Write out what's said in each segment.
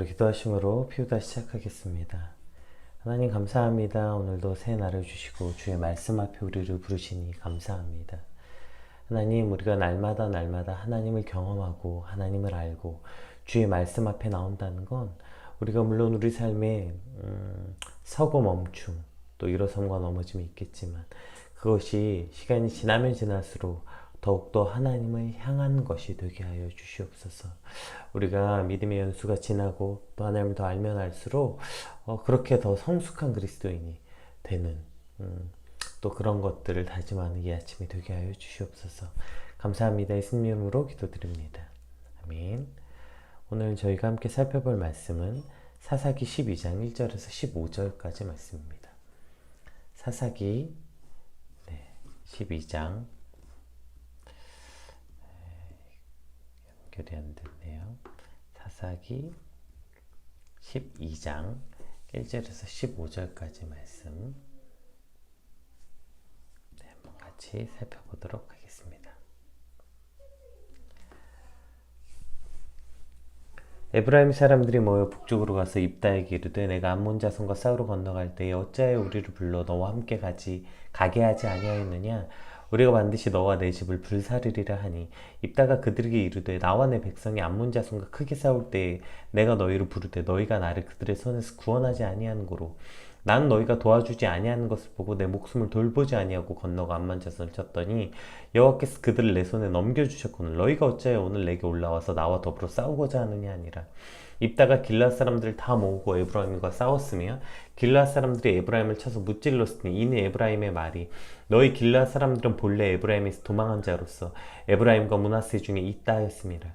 우리 기도하심으로 피우다 시작하겠습니다. 하나님 감사합니다. 오늘도 새 날을 주시고 주의 말씀 앞에 우리를 부르시니 감사합니다. 하나님, 우리가 날마다 하나님을 경험하고 하나님을 알고 주의 말씀 앞에 나온다는 건 우리가 물론 우리 삶에 서고 멈춤, 또 일어섬과 넘어짐이 있겠지만 그것이 시간이 지나면 지날수록 더욱더 하나님을 향한 것이 되게 하여 주시옵소서. 우리가 믿음의 연수가 지나고 또 하나님을 더 알면 알수록 그렇게 더 성숙한 그리스도인이 되는 또 그런 것들을 다짐하는 이 아침이 되게 하여 주시옵소서. 감사합니다. 예수님 이름으로 기도드립니다. 아멘. 오늘 저희가 함께 살펴볼 말씀은 사사기 12장 1절에서 15절까지 말씀입니다. 사사기 12장 연결이 안 됐네요. 사사기 12장 1절에서 15절까지 말씀 한번 같이 살펴보도록 하겠습니다. 에브라임 사람들이 모여 북쪽으로 가서 입다에게 이르되 내가 암몬 자손과 싸우러 건너갈 때에 어찌하여 우리를 불러 너와 함께 가게 하지 아니하였느냐? 우리가 반드시 너와 내 집을 불사르리라 하니 입다가 그들에게 이르되 나와 내 백성이 암몬 자손과 크게 싸울 때에 내가 너희를 부르되 너희가 나를 그들의 손에서 구원하지 아니하는 고로 나는 너희가 도와주지 아니하는 것을 보고 내 목숨을 돌보지 아니하고 건너가 암몬 자손을 쳤더니 여호와께서 그들을 내 손에 넘겨주셨거늘 너희가 어찌하여 오늘 내게 올라와서 나와 더불어 싸우고자 하느냐 하니라. 입다가 길앗 사람들을 다 모으고 에브라임과 싸웠으며 길앗 사람들이 에브라임을 쳐서 무찔렀으니 이는 에브라임의 말이 너희 길앗 사람들은 본래 에브라임에서 도망한 자로서 에브라임과 므낫세 중에 있다 하였습니다.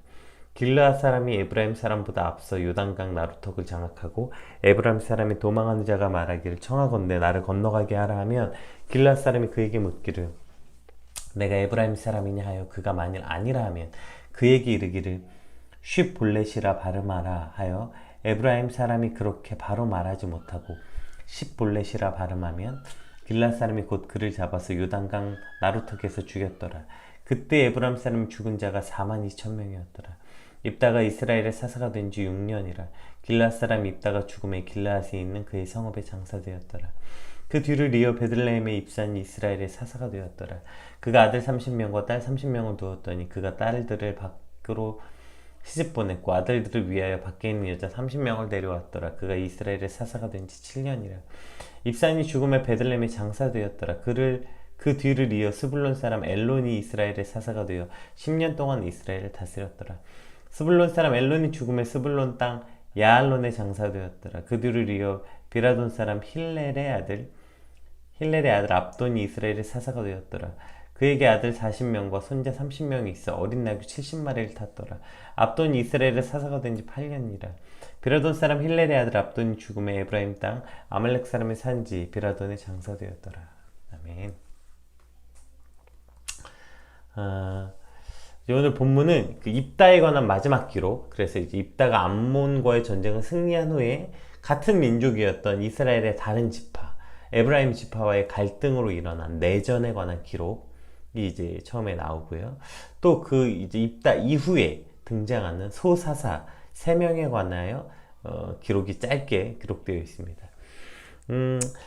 길앗 사람이 에브라임 사람보다 앞서 요단강 나루턱을 장악하고 에브라임 사람이 도망하는 자가 말하기를 청하건대 나를 건너가게 하라 하면 길앗 사람이 그에게 묻기를 내가 에브라임 사람이냐 하여 그가 만일 아니라 하면 그에게 이르기를 쉿볼렛이라 발음하라 하여 에브라임 사람이 그렇게 바로 말하지 못하고 쉿볼렛이라 발음하면 길앗 사람이 곧 그를 잡아서 요단강 나루턱에서 죽였더라. 그때 에브라임 사람이 죽은 자가 42,000명이었더라. 입다가 이스라엘의 사사가 된 지 6년이라. 길앗 사람 입다가 죽음에 길앗에 있는 그의 성읍에 장사되었더라. 그 뒤를 이어 베들레헴에 입산 이스라엘의 사사가 되었더라. 그가 아들 30명과 딸 30명을 두었더니 그가 딸들을 밖으로 시집 보냈고 아들들을 위하여 밖에 있는 여자 30명을 데려왔더라. 그가 이스라엘의 사사가 된 지 7년이라. 입산이 죽음에 베들레헴에 장사되었더라. 그 뒤를 이어 스불론 사람 엘론이 이스라엘의 사사가 되어 10년 동안 이스라엘을 다스렸더라. 스불론 사람 엘론이 죽음에 스불론 땅 야알론에 장사되었더라. 그 뒤를 이어 비라돈 사람 힐렐의 아들 압돈이 이스라엘의 사사가 되었더라. 그에게 아들 40명과 손자 30명이 있어 어린 나귀 70마리를 탔더라. 압돈이 이스라엘의 사사가 된 지 8년이라. 비라돈 사람 힐렐의 아들 압돈이 죽음에 에브라임 땅 아말렉 사람의 산지 비라돈에 장사되었더라. 아멘. 오늘 본문은 그 입다에 관한 마지막 기록, 그래서 이제 입다가 암몬과의 전쟁을 승리한 후에 같은 민족이었던 이스라엘의 다른 지파, 에브라임 지파와의 갈등으로 일어난 내전에 관한 기록이 이제 처음에 나오고요. 또 그 이제 입다 이후에 등장하는 소사사 3명에 관하여 기록이 짧게 기록되어 있습니다.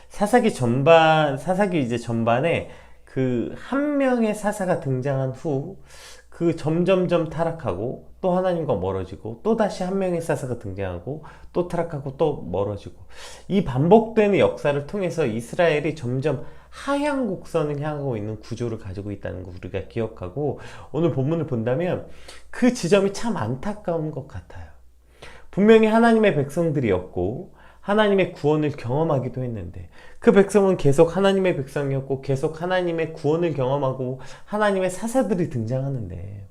사사기 이제 전반에 그 한 명의 사사가 등장한 후 그 점점점 타락하고 또 하나님과 멀어지고 또 다시 한 명의 사사가 등장하고 또 타락하고 또 멀어지고 이 반복되는 역사를 통해서 이스라엘이 점점 하향 곡선을 향하고 있는 구조를 가지고 있다는 거 우리가 기억하고 오늘 본문을 본다면 그 지점이 참 안타까운 것 같아요. 분명히 하나님의 백성들이었고 하나님의 구원을 경험하기도 했는데 그 백성은 계속 하나님의 백성이었고 계속 하나님의 구원을 경험하고 하나님의 사사들이 등장하는데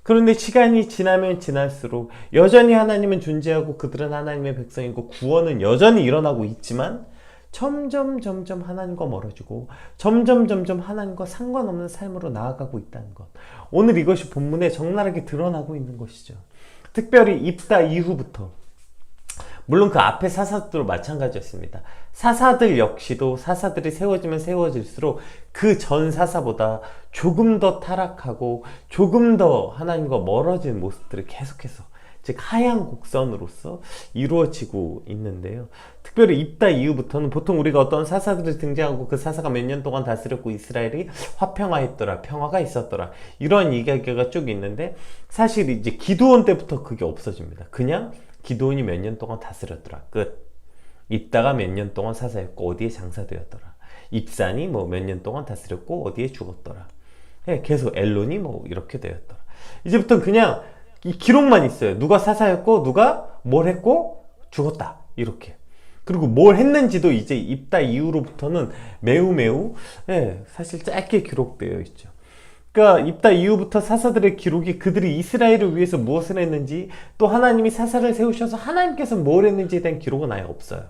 그런데 시간이 지나면 지날수록 여전히 하나님은 존재하고 그들은 하나님의 백성이고 구원은 여전히 일어나고 있지만 점점 하나님과 멀어지고 점점 하나님과 상관없는 삶으로 나아가고 있다는 것, 오늘 이것이 본문에 적나라하게 드러나고 있는 것이죠. 특별히 입다 이후부터 물론 그 앞에 사사들도 마찬가지였습니다. 사사들 역시도 사사들이 세워지면 세워질수록 그 전 사사보다 조금 더 타락하고 조금 더 하나님과 멀어진 모습들을 계속해서 즉 하향 곡선으로서 이루어지고 있는데요. 특별히 입다 이후부터는 보통 우리가 어떤 사사들이 등장하고 그 사사가 몇 년 동안 다스렸고 이스라엘이 화평화했더라, 평화가 있었더라, 이런 이야기가 쭉 있는데, 사실 이제 기드온 때부터 그게 없어집니다. 그냥 기드온이 몇 년 동안 다스렸더라, 끝. 입다가 몇 년 동안 사사였고 어디에 장사되었더라, 입산이 뭐 몇 년 동안 다스렸고 어디에 죽었더라, 계속 엘론이 뭐 이렇게 되었더라. 이제부터는 그냥 이 기록만 있어요. 누가 사사였고 누가 뭘 했고 죽었다, 이렇게. 그리고 뭘 했는지도 이제 입다 이후로부터는 매우 사실 짧게 기록되어 있죠. 그러니까 입다 이후부터 사사들의 기록이 그들이 이스라엘을 위해서 무엇을 했는지, 또 하나님이 사사를 세우셔서 하나님께서 뭘 했는지에 대한 기록은 아예 없어요.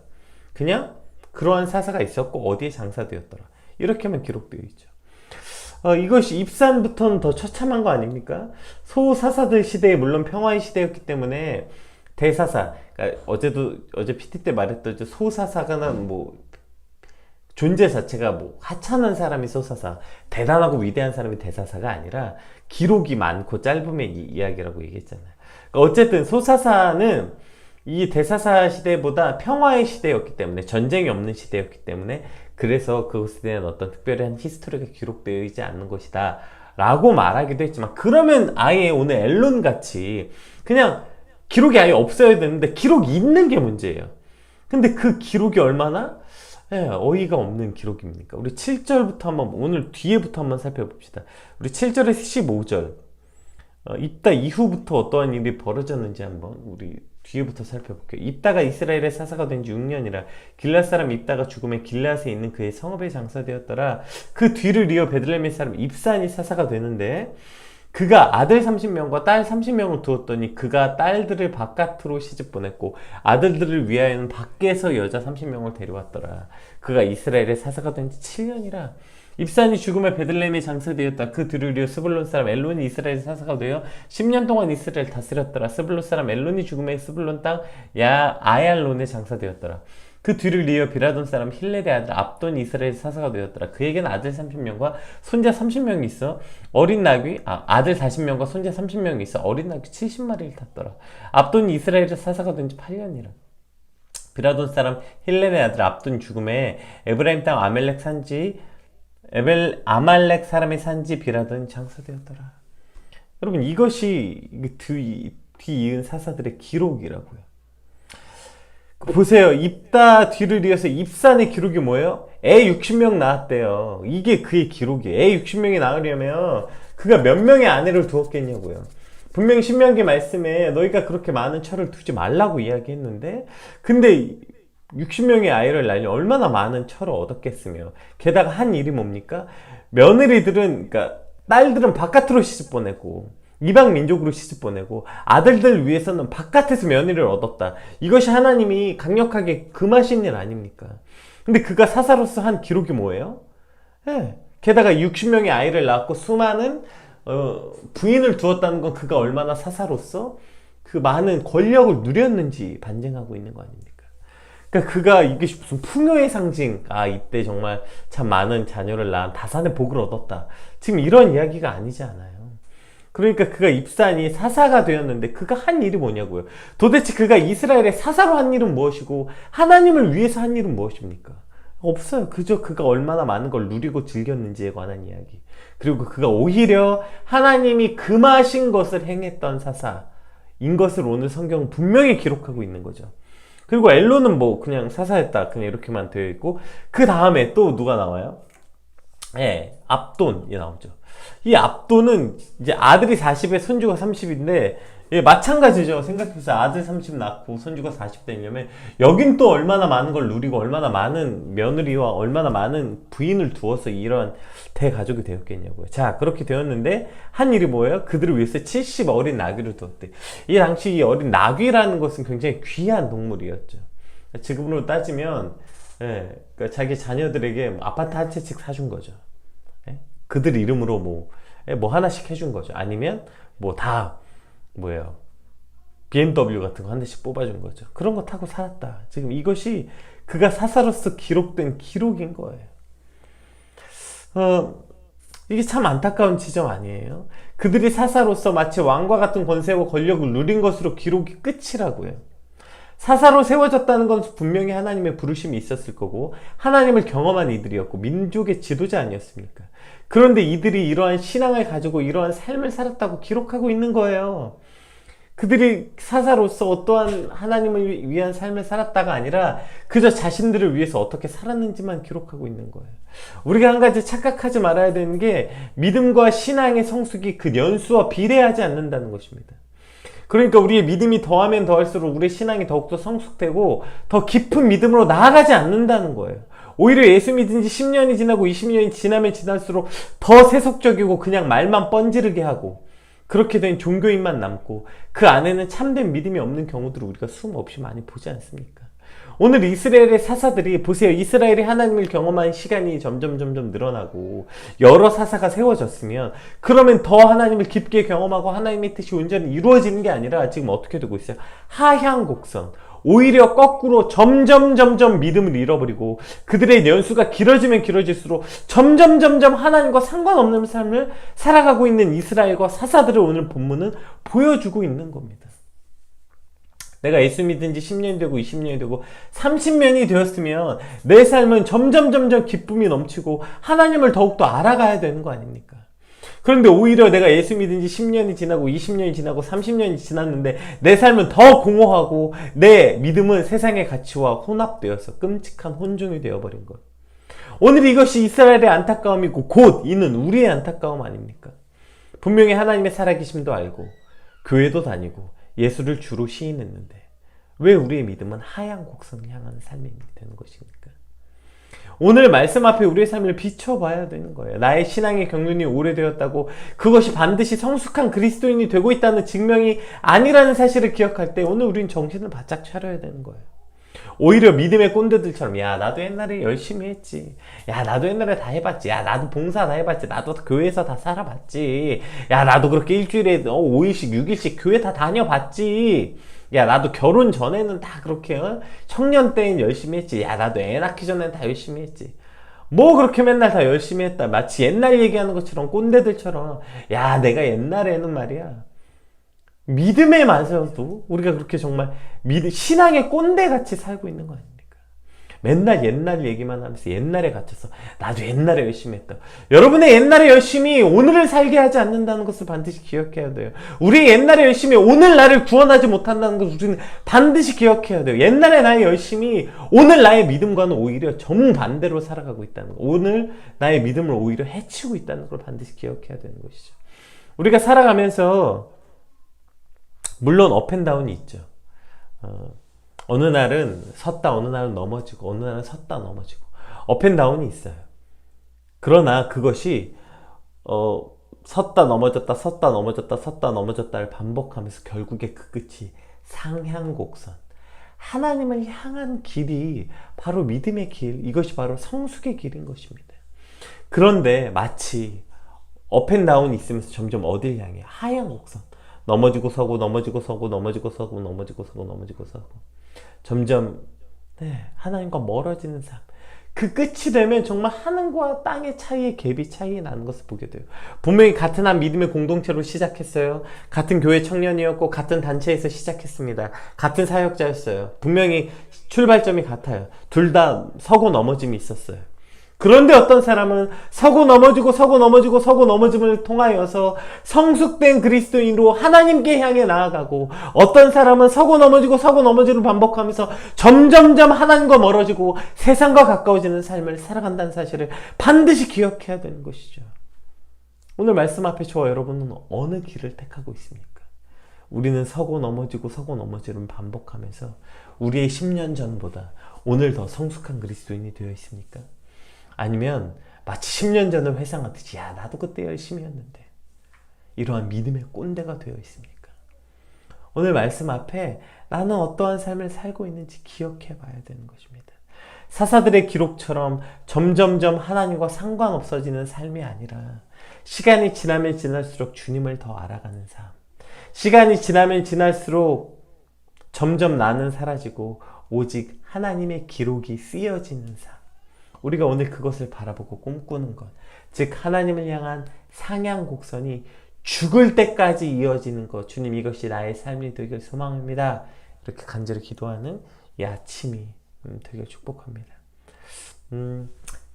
그냥 그러한 사사가 있었고 어디에 장사되었더라, 이렇게만 기록되어 있죠. 이것이 입산부터는 더 처참한 거 아닙니까? 소사사들 시대에 물론 평화의 시대였기 때문에 대사사, 그러니까 어제 PT 때 말했던 소사사가 뭐 존재 자체가 뭐 하찮은 사람이 소사사, 대단하고 위대한 사람이 대사사가 아니라 기록이 많고 짧음의 이야기라고 얘기했잖아요. 그러니까 어쨌든 소사사는 이 대사사 시대보다 평화의 시대였기 때문에, 전쟁이 없는 시대였기 때문에, 그래서 그것에 대한 어떤 특별한 히스토리가 기록되어 있지 않는 것이다 라고 말하기도 했지만, 그러면 아예 오늘 엘론 같이 그냥 기록이 아예 없어야 되는데 기록이 있는 게 문제예요. 근데 그 기록이 얼마나 어이가 없는 기록입니까? 우리 7절부터 한번, 오늘 뒤에부터 한번 살펴봅시다. 우리 7절에서 15절, 입다 이후부터 어떠한 일이 벌어졌는지 한번 우리 뒤에부터 살펴볼게요. 입다가 이스라엘의 사사가 된 지 6년이라 길앗 사람 입다가 죽음에 길앗에 있는 그의 성읍에 장사되었더라. 그 뒤를 이어 베들레헴의 사람 입산이 사사가 되는데, 그가 아들 30명과 딸 30명을 두었더니 그가 딸들을 바깥으로 시집 보냈고 아들들을 위하여는 밖에서 여자 30명을 데려왔더라. 그가 이스라엘의 사사가 된 지 7년이라 입산이 죽음에 베들레헴에 장사되었다. 그 뒤를 이어 스불론 사람 엘론이 이스라엘 사사가 되어 10년 동안 이스라엘 다스렸더라. 스불론 사람 엘론이 죽음에 스불론 땅 아얄론에 장사되었더라. 그 뒤를 이어 비라돈 사람 힐렐의 아들 압돈이 이스라엘 사사가 되었더라. 그에게는 아들 30명과 손자 30명이 있어 어린 나귀, 아들 40명과 손자 30명이 있어 어린 나귀 70마리를 탔더라. 압돈이 이스라엘의 사사가 된 지 8년이라. 비라돈 사람 힐렐의 아들 압돈 죽음에 에브라임 땅 아말렉 사람의 산지 비라돈 장사되었더라. 여러분, 이것이 뒤이은 사사들의 기록이라고요. 보세요. 입다 뒤를 이어서 입산의 기록이 뭐예요? 애 60명 낳았대요. 이게 그의 기록이에요. 애 60명이 낳으려면 그가 몇 명의 아내를 두었겠냐고요. 분명히 신명기 말씀에 너희가 그렇게 많은 철을 두지 말라고 이야기했는데, 근데 60명의 아이를 낳으려 얼마나 많은 철을 얻었겠으며, 게다가 한 일이 뭡니까? 며느리들은, 그러니까 딸들은 바깥으로 시집 보내고 이방 민족으로 시집 보내고 아들들 위해서는 바깥에서 며느리를 얻었다. 이것이 하나님이 강력하게 금하신 일 아닙니까? 근데 그가 사사로서 한 기록이 뭐예요? 게다가 60명의 아이를 낳았고 수많은 부인을 두었다는 건 그가 얼마나 사사로서 그 많은 권력을 누렸는지 반증하고 있는 거 아닙니까? 그러니까 그가 이게 무슨 풍요의 상징, 이때 정말 참 많은 자녀를 낳은 다산의 복을 얻었다, 지금 이런 이야기가 아니지 않아요. 그러니까 그가 입산이 사사가 되었는데 그가 한 일이 뭐냐고요. 도대체 그가 이스라엘의 사사로 한 일은 무엇이고 하나님을 위해서 한 일은 무엇입니까? 없어요. 그저 그가 얼마나 많은 걸 누리고 즐겼는지에 관한 이야기. 그리고 그가 오히려 하나님이 금하신 것을 행했던 사사인 것을 오늘 성경은 분명히 기록하고 있는 거죠. 그리고 엘론은 뭐 그냥 사사였다, 그냥 이렇게만 되어 있고, 그 다음에 또 누가 나와요? 압돈이 나오죠. 이 압돈은 이제 아들이 40에 손주가 30인데 마찬가지죠. 생각해보세요. 아들 30 낳고 손주가 40 되려면 여긴 또 얼마나 많은 걸 누리고 얼마나 많은 며느리와 얼마나 많은 부인을 두어서 이런 대가족이 되었겠냐고요. 자, 그렇게 되었는데 한 일이 뭐예요? 그들을 위해서 70 어린 나귀를 두었대. 이 당시 이 어린 나귀라는 것은 굉장히 귀한 동물이었죠. 지금으로 따지면 그러니까 자기 자녀들에게 아파트 한 채씩 사준 거죠. 그들 이름으로 뭐 하나씩 해준 거죠. 아니면 뭐예요, BMW 같은 거 한 대씩 뽑아준 거죠. 그런 거 타고 살았다. 지금 이것이 그가 사사로서 기록된 기록인 거예요. 이게 참 안타까운 지점 아니에요? 그들이 사사로서 마치 왕과 같은 권세와 권력을 누린 것으로 기록이 끝이라고요. 사사로 세워졌다는 건 분명히 하나님의 부르심이 있었을 거고 하나님을 경험한 이들이었고 민족의 지도자 아니었습니까? 그런데 이들이 이러한 신앙을 가지고 이러한 삶을 살았다고 기록하고 있는 거예요. 그들이 사사로서 어떠한 하나님을 위한 삶을 살았다가 아니라 그저 자신들을 위해서 어떻게 살았는지만 기록하고 있는 거예요. 우리가 한 가지 착각하지 말아야 되는 게 믿음과 신앙의 성숙이 그 연수와 비례하지 않는다는 것입니다. 그러니까 우리의 믿음이 더하면 더할수록 우리의 신앙이 더욱더 성숙되고 더 깊은 믿음으로 나아가지 않는다는 거예요. 오히려 예수 믿은 지 10년이 지나고 20년이 지나면 지날수록 더 세속적이고 그냥 말만 뻔지르게 하고 그렇게 된 종교인만 남고 그 안에는 참된 믿음이 없는 경우들을 우리가 수없이 많이 보지 않습니까? 오늘 이스라엘의 사사들이 보세요. 이스라엘이 하나님을 경험한 시간이 점점 늘어나고 여러 사사가 세워졌으면 그러면 더 하나님을 깊게 경험하고 하나님의 뜻이 온전히 이루어지는 게 아니라 지금 어떻게 되고 있어요? 하향 곡선. 오히려 거꾸로 점점 믿음을 잃어버리고 그들의 연수가 길어지면 길어질수록 점점 하나님과 상관없는 삶을 살아가고 있는 이스라엘과 사사들을 오늘 본문은 보여주고 있는 겁니다. 내가 예수 믿은 지 10년이 되고 20년이 되고 30년이 되었으면 내 삶은 점점 기쁨이 넘치고 하나님을 더욱더 알아가야 되는 거 아닙니까? 그런데 오히려 내가 예수 믿은 지 10년이 지나고 20년이 지나고 30년이 지났는데 내 삶은 더 공허하고 내 믿음은 세상의 가치와 혼합되어서 끔찍한 혼종이 되어버린 것. 오늘 이것이 이스라엘의 안타까움이고 곧 이는 우리의 안타까움 아닙니까? 분명히 하나님의 살아계심도 알고 교회도 다니고 예수를 주로 시인했는데 왜 우리의 믿음은 하향 곡선을 향하는 삶이 되는 것입니까? 오늘 말씀 앞에 우리의 삶을 비춰봐야 되는 거예요. 나의 신앙의 경륜이 오래되었다고 그것이 반드시 성숙한 그리스도인이 되고 있다는 증명이 아니라는 사실을 기억할 때 오늘 우리는 정신을 바짝 차려야 되는 거예요. 오히려 믿음의 꼰대들처럼 야 나도 옛날에 열심히 했지, 야 나도 옛날에 다 해봤지, 야 나도 봉사 다 해봤지, 나도 교회에서 다 살아봤지, 야 나도 그렇게 일주일에 5일씩 6일씩 교회 다 다녀봤지, 야 나도 결혼 전에는 다 그렇게 청년 때엔 열심히 했지, 야 나도 애 낳기 전에는 다 열심히 했지. 뭐 그렇게 맨날 다 열심히 했다. 마치 옛날 얘기하는 것처럼 꼰대들처럼 야 내가 옛날에는 말이야 믿음에 맞아도 우리가 그렇게 정말 신앙의 꼰대같이 살고 있는 거 아닙니까? 맨날 옛날 얘기만 하면서 옛날에 갇혀서 나도 옛날에 열심히 했다. 여러분의 옛날에 열심히 오늘을 살게 하지 않는다는 것을 반드시 기억해야 돼요. 우리 옛날에 열심히 오늘 나를 구원하지 못한다는 것을 우리는 반드시 기억해야 돼요. 옛날에 나의 열심이 오늘 나의 믿음과는 오히려 정반대로 살아가고 있다는 거, 오늘 나의 믿음을 오히려 해치고 있다는 걸 반드시 기억해야 되는 것이죠. 우리가 살아가면서 물론 업앤다운이 있죠. 어느 날은 섰다 어느 날은 넘어지고 어느 날은 섰다 넘어지고 업앤다운이 있어요. 그러나 그것이 섰다 넘어졌다 섰다 넘어졌다 섰다 넘어졌다를 반복하면서 결국에 그 끝이 상향곡선, 하나님을 향한 길이 바로 믿음의 길, 이것이 바로 성숙의 길인 것입니다. 그런데 마치 업앤다운이 있으면서 점점 어딜 향해? 하향곡선, 넘어지고 서고 넘어지고 서고 넘어지고 서고 넘어지고 서고 넘어지고 서고 점점 하나님과 멀어지는 삶. 그 끝이 되면 정말 하늘과 땅의 차이의 갭이 차이 나는 것을 보게 돼요. 분명히 같은 한 믿음의 공동체로 시작했어요. 같은 교회 청년이었고 같은 단체에서 시작했습니다. 같은 사역자였어요. 분명히 출발점이 같아요. 둘 다 서고 넘어짐이 있었어요. 그런데 어떤 사람은 서고 넘어짐을 통하여서 성숙된 그리스도인으로 하나님께 향해 나아가고, 어떤 사람은 서고 넘어짐을 반복하면서 점점점 하나님과 멀어지고 세상과 가까워지는 삶을 살아간다는 사실을 반드시 기억해야 되는 것이죠. 오늘 말씀 앞에 저와 여러분은 어느 길을 택하고 있습니까? 우리는 서고 넘어짐을 반복하면서 우리의 10년 전보다 오늘 더 성숙한 그리스도인이 되어 있습니까? 아니면 마치 10년 전을 회상하듯이 야 나도 그때 열심히 했는데, 이러한 믿음의 꼰대가 되어 있습니까? 오늘 말씀 앞에 나는 어떠한 삶을 살고 있는지 기억해 봐야 되는 것입니다. 사사들의 기록처럼 점점점 하나님과 상관없어지는 삶이 아니라 시간이 지나면 지날수록 주님을 더 알아가는 삶, 시간이 지나면 지날수록 점점 나는 사라지고 오직 하나님의 기록이 쓰여지는 삶, 우리가 오늘 그것을 바라보고 꿈꾸는 것, 즉 하나님을 향한 상향 곡선이 죽을 때까지 이어지는 것, 주님 이것이 나의 삶이 되길 소망합니다. 이렇게 간절히 기도하는 이 아침이 되게 축복합니다.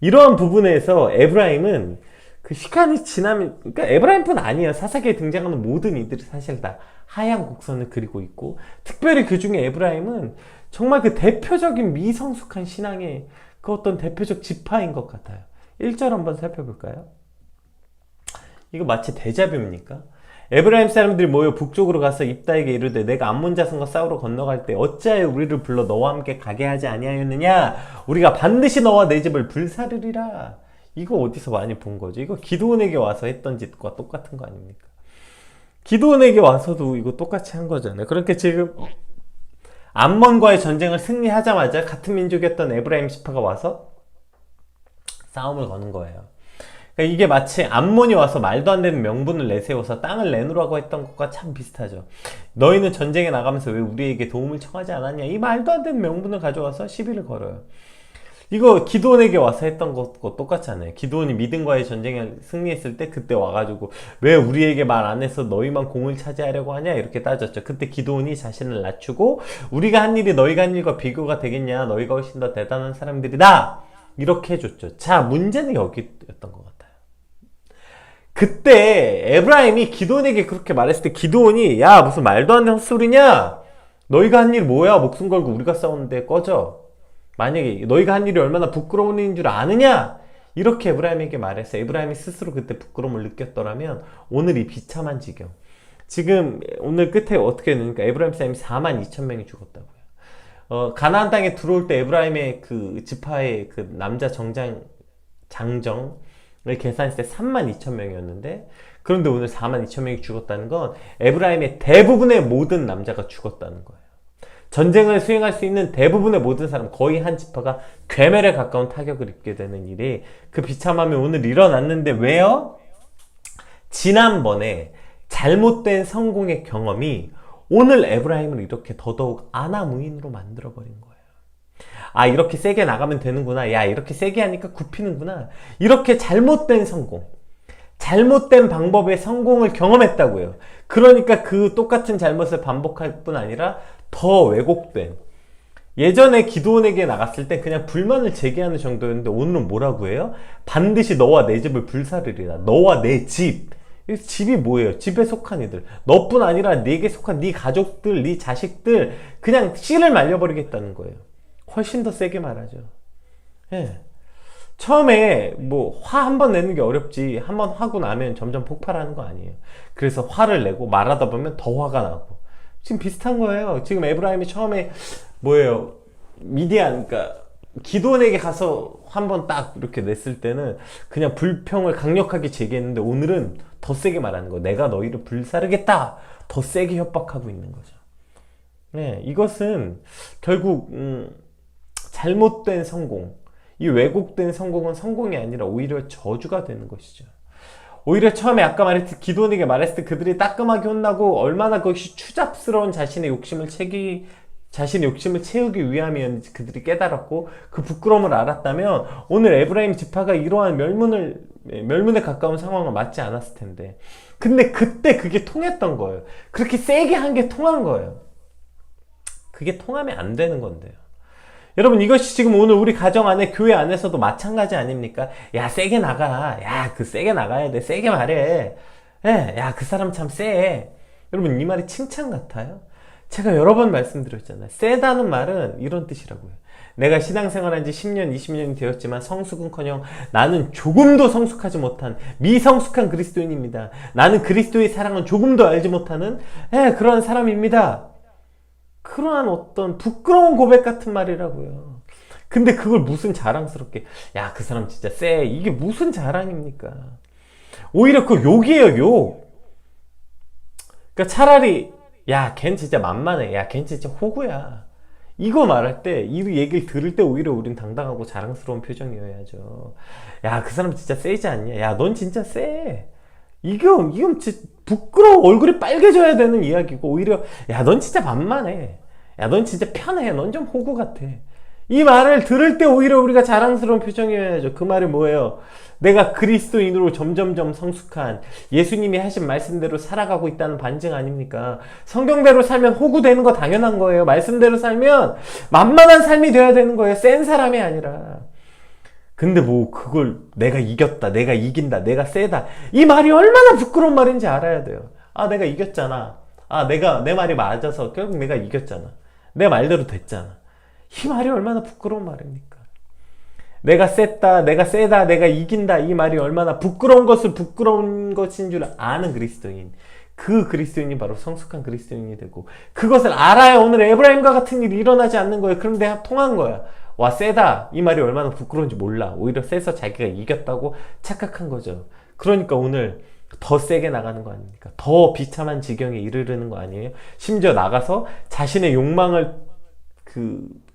이러한 부분에서 에브라임은 그 시간이 지나면, 그러니까 에브라임뿐 아니에요. 사사기에 등장하는 모든 이들이 사실 다 하얀 곡선을 그리고 있고, 특별히 그 중에 에브라임은 정말 그 대표적인 미성숙한 신앙의 그 어떤 대표적 지파인 것 같아요. 1절 한번 살펴볼까요? 이거 마치 데자뷰입니까? 에브라임 사람들이 모여 북쪽으로 가서 입다에게 이르되 내가 암몬 자손과 싸우러 건너갈 때 어찌하여 우리를 불러 너와 함께 가게 하지 아니하였느냐? 우리가 반드시 너와 내 집을 불사르리라. 이거 어디서 많이 본 거죠? 이거 기드온에게 와서 했던 짓과 똑같은 거 아닙니까? 기드온에게 와서도 이거 똑같이 한 거잖아요. 그렇게 지금 암몬과의 전쟁을 승리하자마자 같은 민족이었던 에브라임 지파가 와서 싸움을 거는 거예요. 그러니까 이게 마치 암몬이 와서 말도 안 되는 명분을 내세워서 땅을 내놓으라고 했던 것과 참 비슷하죠. 너희는 전쟁에 나가면서 왜 우리에게 도움을 청하지 않았냐? 이 말도 안 되는 명분을 가져와서 시비를 걸어요. 이거 기드온에게 와서 했던 것과 똑같잖아요. 기드온이 미든과의 전쟁에 승리했을 때 그때 와가지고 왜 우리에게 말 안 해서 너희만 공을 차지하려고 하냐 이렇게 따졌죠. 그때 기드온이 자신을 낮추고 우리가 한 일이 너희가 한 일과 비교가 되겠냐, 너희가 훨씬 더 대단한 사람들이다 이렇게 해줬죠. 자, 문제는 여기였던 것 같아요. 그때 에브라임이 기드온에게 그렇게 말했을 때 기드온이 야 무슨 말도 안 되는 헛소리냐, 너희가 한 일 뭐야, 목숨 걸고 우리가 싸우는데 꺼져, 만약에 너희가 한 일이 얼마나 부끄러운 일인 줄 아느냐, 이렇게 에브라임에게 말해서 에브라임이 스스로 그때 부끄러움을 느꼈더라면 오늘 이 비참한 지경, 지금 오늘 끝에 어떻게 되니까 에브라임 사람이 42,000명이 죽었다고요. 가나안 땅에 들어올 때 에브라임의 그 지파의 그 남자 장정을 계산했을 때 32,000명이었는데 그런데 오늘 42,000명이 죽었다는 건 에브라임의 대부분의 모든 남자가 죽었다는 거예요. 전쟁을 수행할 수 있는 대부분의 모든 사람, 거의 한 지파가 괴멸에 가까운 타격을 입게 되는 일이 그 비참함이 오늘 일어났는데 왜요? 지난번에 잘못된 성공의 경험이 오늘 에브라임을 이렇게 더더욱 아나무인으로 만들어버린 거예요. 아, 이렇게 세게 나가면 되는구나. 야, 이렇게 세게 하니까 굽히는구나. 이렇게 잘못된 성공, 잘못된 방법의 성공을 경험했다고요. 그러니까 그 똑같은 잘못을 반복할 뿐 아니라 더 왜곡된, 예전에 기드온에게 나갔을 때 그냥 불만을 제기하는 정도였는데 오늘은 뭐라고 해요? 반드시 너와 내 집을 불사르리라. 너와 내 집. 집이 뭐예요? 집에 속한 이들, 너뿐 아니라 내게 속한 네 가족들, 네 자식들 그냥 씨를 말려버리겠다는 거예요. 훨씬 더 세게 말하죠. 예. 처음에 뭐 화 한 번 내는 게 어렵지 한 번 하고 나면 점점 폭발하는 거 아니에요. 그래서 화를 내고 말하다 보면 더 화가 나고 지금 비슷한 거예요. 지금 에브라임이 처음에 뭐예요? 미디안, 그러니까 기드온에게 가서 한 번 딱 이렇게 냈을 때는 그냥 불평을 강력하게 제기했는데 오늘은 더 세게 말하는 거예요. 내가 너희를 불사르겠다. 더 세게 협박하고 있는 거죠. 네, 이것은 결국 잘못된 성공, 이 왜곡된 성공은 성공이 아니라 오히려 저주가 되는 것이죠. 오히려 처음에 아까 말했듯이 기드온에게 말했을 때 그들이 따끔하게 혼나고 얼마나 그것이 추잡스러운 자신의 욕심을 채우기 위함이었는지 그들이 깨달았고 그 부끄러움을 알았다면 오늘 에브라임 지파가 이러한 멸문에 가까운 상황을 맞지 않았을 텐데, 근데 그때 그게 통했던 거예요. 그렇게 세게 한 게 통한 거예요. 그게 통하면 안 되는 건데요. 여러분, 이것이 지금 오늘 우리 가정 안에, 교회 안에서도 마찬가지 아닙니까? 야, 세게 나가. 야, 그 세게 나가야 돼. 세게 말해. 야, 그 사람 참 세. 여러분, 이 말이 칭찬 같아요? 제가 여러 번 말씀드렸잖아요. 세다는 말은 이런 뜻이라고요. 내가 신앙생활 한 지 10년, 20년이 되었지만 성숙은커녕 나는 조금도 성숙하지 못한 미성숙한 그리스도인입니다. 나는 그리스도의 사랑은 조금도 알지 못하는 그러한 사람입니다. 그러한 어떤 부끄러운 고백 같은 말이라고요. 근데 그걸 무슨 자랑스럽게, 야, 그 사람 진짜 쎄. 이게 무슨 자랑입니까? 오히려 그 욕이에요, 욕. 그러니까 차라리, 야, 걘 진짜 만만해. 야, 걘 진짜 호구야. 이거 말할 때, 이 얘기를 들을 때 오히려 우린 당당하고 자랑스러운 표정이어야죠. 야, 그 사람 진짜 세지 않냐? 야, 넌 진짜 세. 이건 진짜 부끄러워. 얼굴이 빨개져야 되는 이야기고, 오히려 야, 넌 진짜 만만해. 야, 넌 진짜 편해. 넌 좀 호구 같아. 이 말을 들을 때 오히려 우리가 자랑스러운 표정이어야죠. 그 말이 뭐예요? 내가 그리스도인으로 점점점 성숙한 예수님이 하신 말씀대로 살아가고 있다는 반증 아닙니까? 성경대로 살면 호구되는 거 당연한 거예요. 말씀대로 살면 만만한 삶이 돼야 되는 거예요. 센 사람이 아니라. 근데 뭐 그걸 내가 이겼다, 내가 이긴다, 내가 세다, 이 말이 얼마나 부끄러운 말인지 알아야 돼요. 아, 내가 이겼잖아. 아, 내 말이 맞아서 결국 내가 이겼잖아. 내 말대로 됐잖아. 이 말이 얼마나 부끄러운 말입니까? 내가 셌다, 내가 세다, 내가 이긴다, 이 말이 얼마나 부끄러운 것을 부끄러운 것인 줄 아는 그리스도인, 그 그리스도인이 바로 성숙한 그리스도인이 되고, 그것을 알아야 오늘 에브라임과 같은 일이 일어나지 않는 거예요. 그런데 통한 거야. 와, 세다, 이 말이 얼마나 부끄러운지 몰라. 오히려 세서 자기가 이겼다고 착각한 거죠. 그러니까 오늘 더 세게 나가는 거 아닙니까? 더 비참한 지경에 이르르는 거 아니에요? 심지어 나가서 자신의 욕망을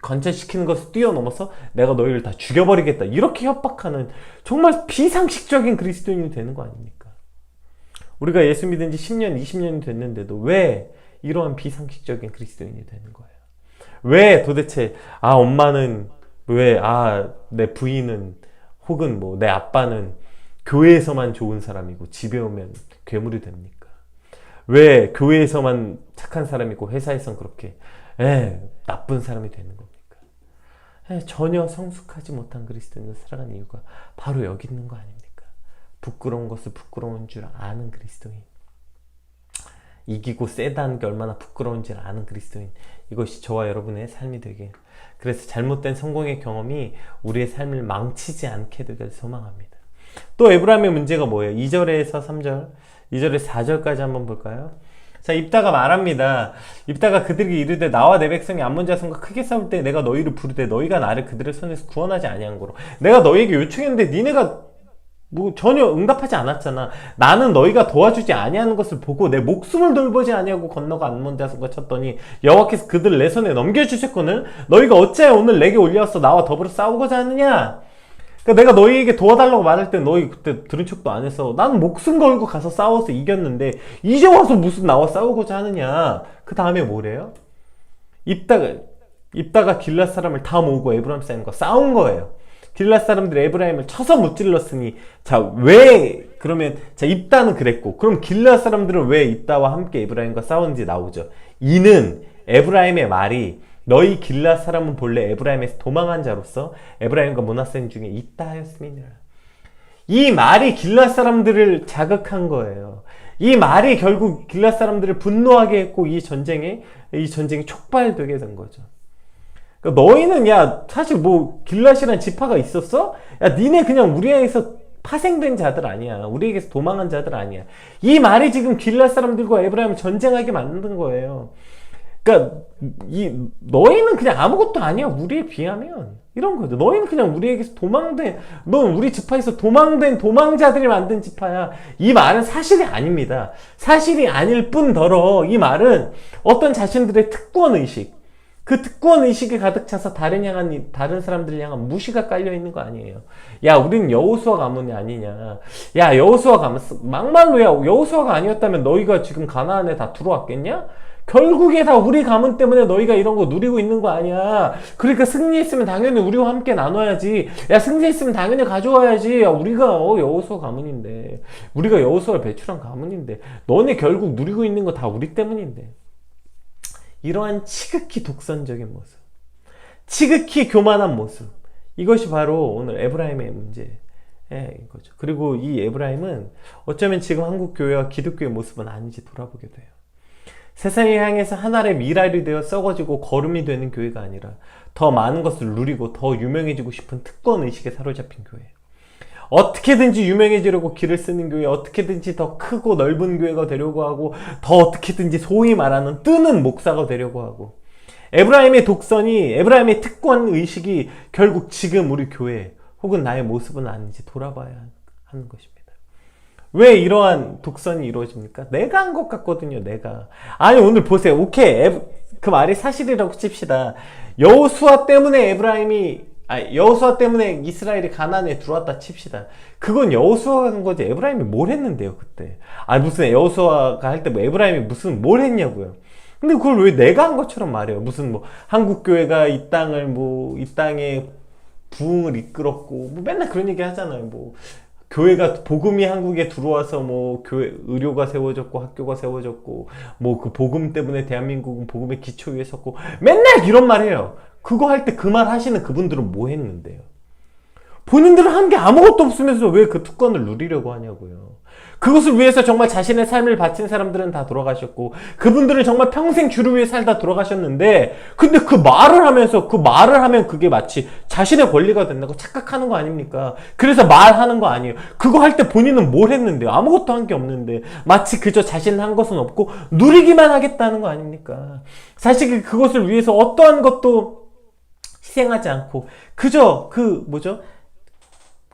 관철시키는 것을 뛰어넘어서 내가 너희를 다 죽여버리겠다, 이렇게 협박하는 정말 비상식적인 그리스도인이 되는 거 아닙니까? 우리가 예수 믿은 지 10년, 20년이 됐는데도 왜 이러한 비상식적인 그리스도인이 되는 거예요? 왜 도대체 엄마는 왜, 내 부인은 혹은 뭐 내 아빠는 교회에서만 좋은 사람이고 집에 오면 괴물이 됩니까? 왜 교회에서만 착한 사람이고 회사에선 그렇게 나쁜 사람이 되는 겁니까? 전혀 성숙하지 못한 그리스도인으로 살아가는 이유가 바로 여기 있는 거 아닙니까? 부끄러운 것을 부끄러운 줄 아는 그리스도인, 이기고 세다는 게 얼마나 부끄러운지 아는 그리스도인, 이것이 저와 여러분의 삶이 되길, 그래서 잘못된 성공의 경험이 우리의 삶을 망치지 않게 되길 소망합니다. 또 에브라임의 문제가 뭐예요? 2절에서 3절, 2절에서 4절까지 한번 볼까요? 자, 입다가 말합니다. 입다가 그들에게 이르되 나와 내 백성이 암몬 자손과 크게 싸울 때 내가 너희를 부르되 너희가 나를 그들의 손에서 구원하지 아니한 거로. 내가 너희에게 요청했는데 니네가 뭐 전혀 응답하지 않았잖아. 나는 너희가 도와주지 아니하는 것을 보고 내 목숨을 돌보지 아니하고 건너가 암몬 자손과 쳤더니 여호와께서 그들을 내 손에 넘겨주셨거늘 너희가 어찌하여 오늘 내게 올려와서 나와 더불어 싸우고자 하느냐? 그러니까 내가 너희에게 도와달라고 말할 때 너희 그때 들은 척도 안 해서 나는 목숨 걸고 가서 싸워서 이겼는데 이제 와서 무슨 나와 싸우고자 하느냐? 그 다음에 뭐래요? 입다가 길랏 사람을 다 모으고 에브라임 사람과 싸운 거예요. 길랏 사람들이 에브라임을 쳐서 무찔렀으니, 입다는 그랬고, 그럼 길랏 사람들은 왜 입다와 함께 에브라임과 싸웠는지 나오죠. 이는 에브라임의 말이 너희 길랏 사람은 본래 에브라임에서 도망한 자로서 에브라임과 므낫세 중에 있다 하였음이니라. 이 말이 길랏 사람들을 자극한 거예요. 이 말이 결국 길랏 사람들을 분노하게 했고 이 전쟁이 촉발되게 된 거죠. 그러니까 너희는 사실 뭐 길랏이란 지파가 있었어? 니네 그냥 우리에게서 파생된 자들 아니야. 우리에게서 도망한 자들 아니야. 이 말이 지금 길랏 사람들과 에브라임을 전쟁하게 만든 거예요. 그러니까 너희는 그냥 아무것도 아니야, 우리에 비하면. 이런 거죠. 너희는 그냥 우리에게서 넌 우리 지파에서 도망된 도망자들이 만든 지파야. 이 말은 사실이 아닙니다. 사실이 아닐 뿐더러 이 말은 어떤 자신들의 특권의식, 그 특권의식에 가득 차서 다른 사람들을 향한 무시가 깔려있는 거 아니에요. 우리는 여호수아 가문이 아니냐. 여호수아 가문, 막말로 여호수아가 아니었다면 너희가 지금 가나안에 다 들어왔겠냐? 결국에 다 우리 가문 때문에 너희가 이런 거 누리고 있는 거 아니야. 그러니까 승리했으면 당연히 우리와 함께 나눠야지. 승리했으면 당연히 가져와야지. 우리가 여호수아 가문인데, 우리가 여호수아를 배출한 가문인데, 너네 결국 누리고 있는 거 다 우리 때문인데. 이러한 지극히 독선적인 모습, 지극히 교만한 모습, 이것이 바로 오늘 에브라임의 문제인 거죠. 그리고 이 에브라임은 어쩌면 지금 한국교회와 기독교의 모습은 아닌지 돌아보게 돼요. 세상을 향해서 하나의 미랄이 되어 썩어지고 거름이 되는 교회가 아니라 더 많은 것을 누리고 더 유명해지고 싶은 특권의식에 사로잡힌 교회, 어떻게든지 유명해지려고 길을 쓰는 교회, 어떻게든지 더 크고 넓은 교회가 되려고 하고, 더 어떻게든지 소위 말하는 뜨는 목사가 되려고 하고, 에브라임의 에브라임의 특권의식이 결국 지금 우리 교회 혹은 나의 모습은 아닌지 돌아봐야 하는 것입니다. 왜 이러한 독선이 이루어집니까? 내가 한 것 같거든요. 오늘 보세요. 오케이, 그 말이 사실이라고 칩시다. 여호수아 때문에 이스라엘이 가나안에 들어왔다 칩시다. 그건 여호수아가 한 거지 에브라임이 뭘 했는데요, 그때. 무슨 여호수아가 할 때 에브라임이 무슨 뭘 했냐고요. 근데 그걸 왜 내가 한 것처럼 말해요? 무슨 뭐 한국 교회가 이 땅을 뭐 이 땅에 부흥을 이끌었고 뭐 맨날 그런 얘기 하잖아요. 뭐 교회가 복음이 한국에 들어와서 뭐 교회 의료가 세워졌고 학교가 세워졌고 뭐 그 복음 때문에 대한민국은 복음의 기초 위에 섰고 맨날 이런 말 해요. 그거 할 때 그 말 하시는 그분들은 뭐 했는데요? 본인들은 한 게 아무것도 없으면서 왜 그 특권을 누리려고 하냐고요. 그것을 위해서 정말 자신의 삶을 바친 사람들은 다 돌아가셨고 그분들은 정말 평생 주를 위해 살다 돌아가셨는데 근데 그 말을 하면서 그 말을 하면 그게 마치 자신의 권리가 된다고 착각하는 거 아닙니까? 그래서 말하는 거 아니에요. 그거 할 때 본인은 뭘 했는데요? 아무것도 한 게 없는데 마치 그저 자신은 한 것은 없고 누리기만 하겠다는 거 아닙니까? 사실 그것을 위해서 어떠한 것도 희생하지 않고 그저 그 뭐죠?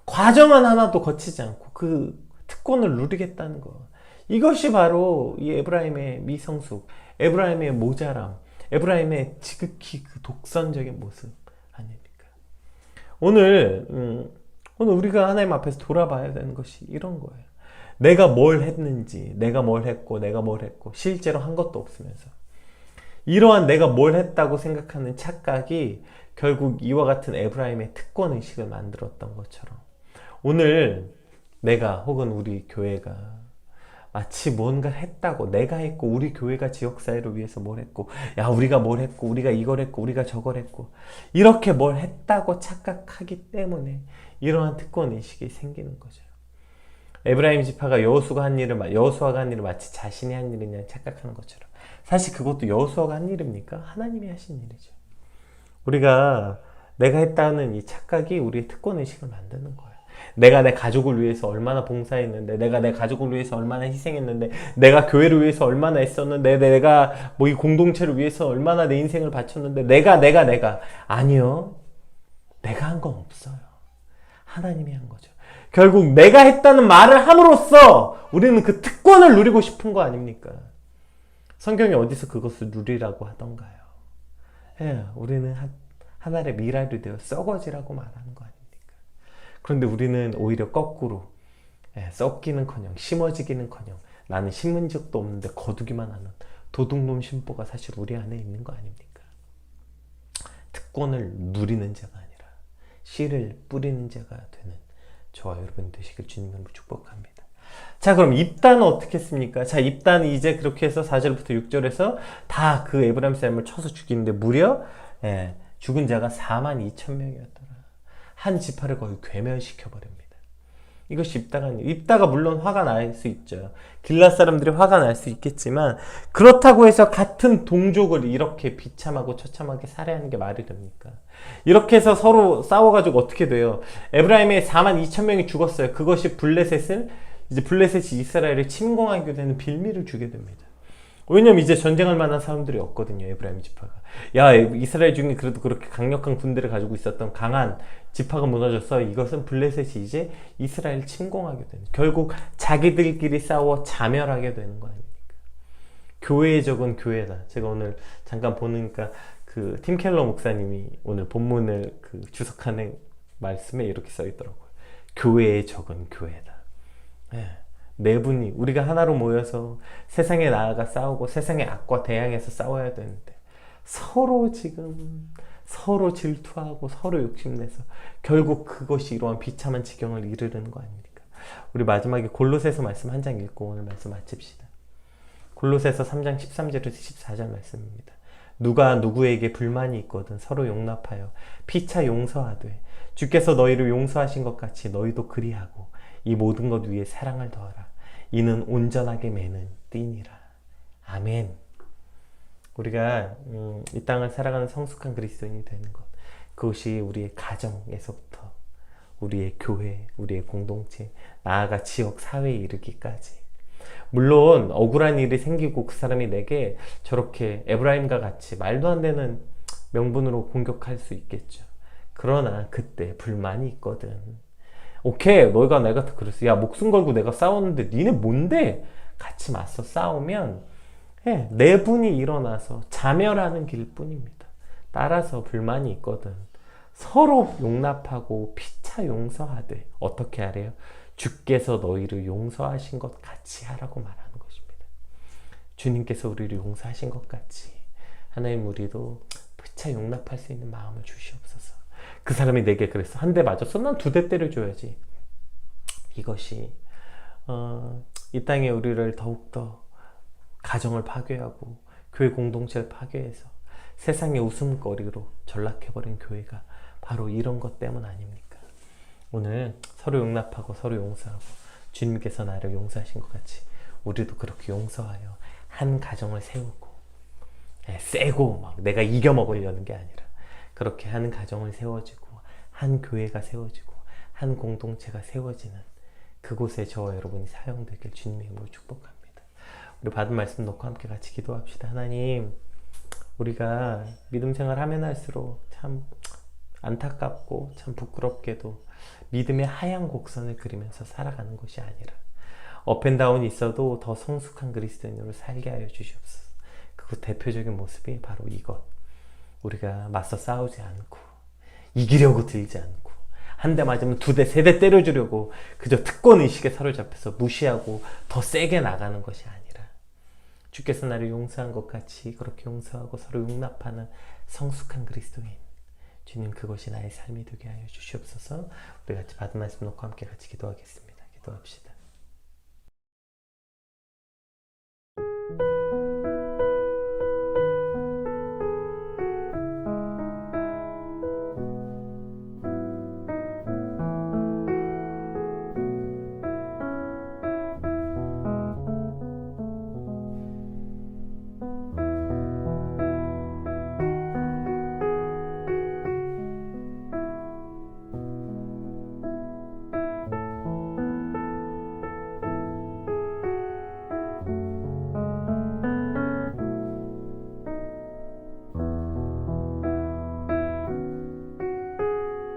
과정은 하나도 거치지 않고 그 특권을 누리겠다는 거. 이것이 바로 이 에브라임의 미성숙, 에브라임의 모자람, 에브라임의 지극히 그 독선적인 모습 아닙니까? 오늘 우리가 하나님 앞에서 돌아봐야 되는 것이 이런 거예요. 내가 뭘 했는지, 내가 뭘 했고, 실제로 한 것도 없으면서 이러한 내가 뭘 했다고 생각하는 착각이 결국 이와 같은 에브라임의 특권의식을 만들었던 것처럼 오늘 내가 혹은 우리 교회가 마치 뭔가를 했다고 내가 했고 우리 교회가 지역사회를 위해서 뭘 했고 야 우리가 뭘 했고 우리가 이걸 했고 우리가 저걸 했고 이렇게 뭘 했다고 착각하기 때문에 이러한 특권의식이 생기는 거죠. 에브라임 지파가 여호수아가 한 일을 마치 자신이 한 일이냐 착각하는 것처럼 사실 그것도 여호수아가 한 일입니까? 하나님이 하신 일이죠. 우리가 내가 했다는 이 착각이 우리의 특권의식을 만드는 거예요. 내가 내 가족을 위해서 얼마나 봉사했는데 내가 내 가족을 위해서 얼마나 희생했는데 내가 교회를 위해서 얼마나 애썼는데 내가 뭐 이 공동체를 위해서 얼마나 내 인생을 바쳤는데 내가 아니요. 내가 한 건 없어요. 하나님이 한 거죠. 결국 내가 했다는 말을 함으로써 우리는 그 특권을 누리고 싶은 거 아닙니까? 성경이 어디서 그것을 누리라고 하던가요? 예, 우리는 하나의 미랄이 되어 썩어지라고 말하는 거 아닙니까? 그런데 우리는 오히려 거꾸로 썩기는커녕 심어지기는커녕 나는 심은 적도 없는데 거두기만 하는 도둑놈 심보가 사실 우리 안에 있는 거 아닙니까? 특권을 누리는 자가 아니라 씨를 뿌리는 자가 되는 저와 여러분 되시길 주님으로 축복합니다. 자, 그럼 입단은 어떻게 했습니까? 자, 입단이 이제 그렇게 해서 4절부터 6절에서 다 그 에브라임 사람을 쳐서 죽이는데 무려 죽은 자가 42,000명이었더라. 한 지파를 거의 괴멸시켜버립니다. 이것이 입다가 아니에요. 입다가 물론 화가 날 수 있죠. 길앗 사람들이 화가 날 수 있겠지만 그렇다고 해서 같은 동족을 이렇게 비참하고 처참하게 살해하는 게 말이 됩니까? 이렇게 해서 서로 싸워가지고 어떻게 돼요? 에브라임의 42,000명이 죽었어요. 그것이 블레셋이 이스라엘을 침공하게 되는 빌미를 주게 됩니다. 왜냐면 이제 전쟁할 만한 사람들이 없거든요. 에브라임 지파가. 야, 이스라엘 중에 그래도 그렇게 강력한 군대를 가지고 있었던 강한 지파가 무너졌어. 이것은 블레셋이 이제 이스라엘 침공하게 되는, 결국 자기들끼리 싸워 자멸하게 되는 거 아닙니까? 교회의 적은 교회다. 제가 오늘 잠깐 보니까 그 팀 켈러 목사님이 오늘 본문을 그 주석하는 말씀에 이렇게 써 있더라고요. 교회의 적은 교회다. 네 분이 우리가 하나로 모여서 세상에 나아가 싸우고 세상의 악과 대항해서 싸워야 되는데 서로 질투하고 서로 욕심내서 결국 그것이 이러한 비참한 지경을 이르는 거 아닙니까? 우리 마지막에 골로새서 말씀 한 장 읽고 오늘 말씀 마칩시다. 골로새서 3장 13절에서 14절 말씀입니다. 누가 누구에게 불만이 있거든 서로 용납하여 피차 용서하되 주께서 너희를 용서하신 것 같이 너희도 그리하고 이 모든 것 위에 사랑을 더하라. 이는 온전하게 매는 띠니라. 아멘. 우리가 이 땅을 살아가는 성숙한 그리스도인이 되는 것, 그것이 우리의 가정에서부터 우리의 교회, 우리의 공동체, 나아가 지역, 사회에 이르기까지. 물론 억울한 일이 생기고 그 사람이 내게 저렇게 에브라임과 같이 말도 안 되는 명분으로 공격할 수 있겠죠. 그러나 그때 불만이 있거든. 오케이, 너희가 내가 그랬어. 야, 목숨 걸고 내가 싸웠는데 니네 뭔데? 같이 맞서 싸우면 내분이 일어나서 자멸하는 길뿐입니다. 따라서 불만이 있거든 서로 용납하고 피차 용서하되 어떻게 하래요? 주께서 너희를 용서하신 것 같이 하라고 말하는 것입니다. 주님께서 우리를 용서하신 것 같이 하나님 우리도 피차 용납할 수 있는 마음을 주시옵소서. 그 사람이 내게 그랬어. 한 대 맞았어. 난 2대 때려줘야지. 이것이 이 땅에 우리를 더욱더 가정을 파괴하고 교회 공동체를 파괴해서 세상의 웃음거리로 전락해버린 교회가 바로 이런 것 때문 아닙니까? 오늘 서로 용납하고 서로 용서하고 주님께서 나를 용서하신 것 같이 우리도 그렇게 용서하여 한 가정을 세우고 세고 막 내가 이겨먹으려는 게 아니라 그렇게 한 가정을 세워지고 한 교회가 세워지고 한 공동체가 세워지는 그곳에 저와 여러분이 사용되길 주님의 이름으로 축복합니다. 우리 받은 말씀 놓고 함께 같이 기도합시다. 하나님, 우리가 믿음 생활 하면 할수록 참 안타깝고 참 부끄럽게도 믿음의 하얀 곡선을 그리면서 살아가는 것이 아니라 업앤다운이 있어도 더 성숙한 그리스도인으로 살게 하여 주시옵소서. 그 대표적인 모습이 바로 이것. 우리가 맞서 싸우지 않고 이기려고 들지 않고 한 대 맞으면 2대, 3대 때려주려고 그저 특권의식에 사로잡혀서 무시하고 더 세게 나가는 것이 아니라 주께서 나를 용서한 것 같이 그렇게 용서하고 서로 용납하는 성숙한 그리스도인. 주님, 그것이 나의 삶이 되게 하여 주시옵소서. 우리 같이 받은 말씀 놓고 함께 같이 기도하겠습니다. 기도합시다.